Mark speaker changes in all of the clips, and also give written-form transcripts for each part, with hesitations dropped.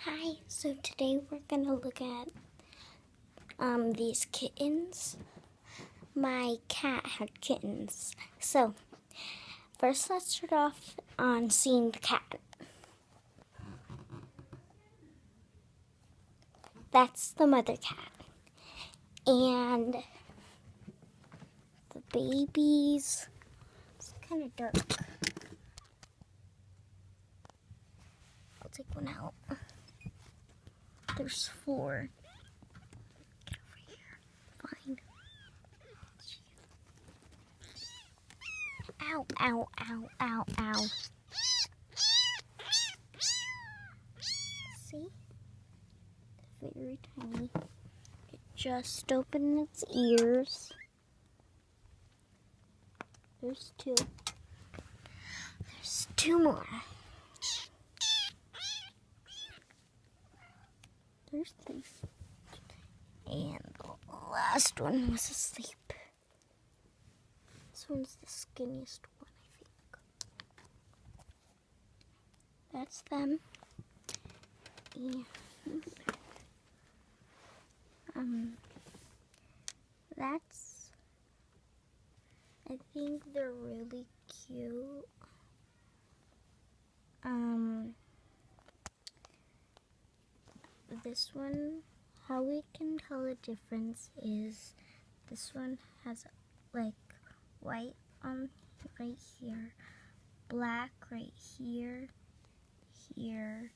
Speaker 1: Hi, so today we're going to look at these kittens. My cat had kittens. So, first let's start off on seeing the cat. That's the mother cat. And the babies, it's kind of dark. I'll take one out. There's 4. Get over here. Fine. Ow, ow, ow, ow, ow. See? Very tiny. It just opened its ears. There's 2. There's 2 more. There's 3. And the last one was asleep. This one's the skinniest one, I think. That's them. And I think they're really cute. This one, how we can tell the difference is this one has like white on right here, black right here, here,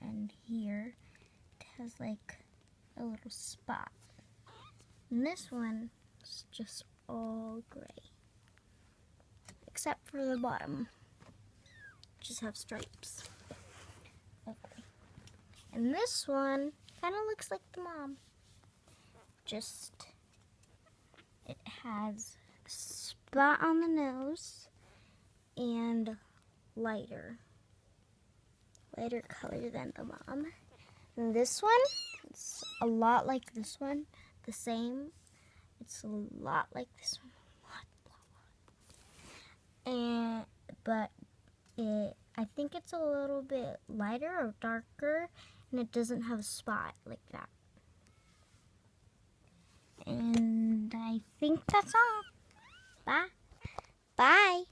Speaker 1: and here. It has like a little spot. And this one is just all gray, except for the bottom. Just have stripes. Okay. And this one kind of looks like the mom. Just, it has a spot on the nose and lighter color than the mom. And this one, it's a lot like this one, the same. It's a lot like this one, but I think it's a little bit lighter or darker, and it doesn't have a spot like that. And I think that's all. Bye. Bye.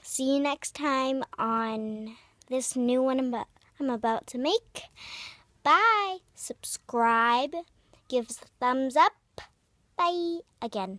Speaker 1: See you next time on this new one I'm about to make. Bye. Subscribe. Give us a thumbs up. Bye. Again.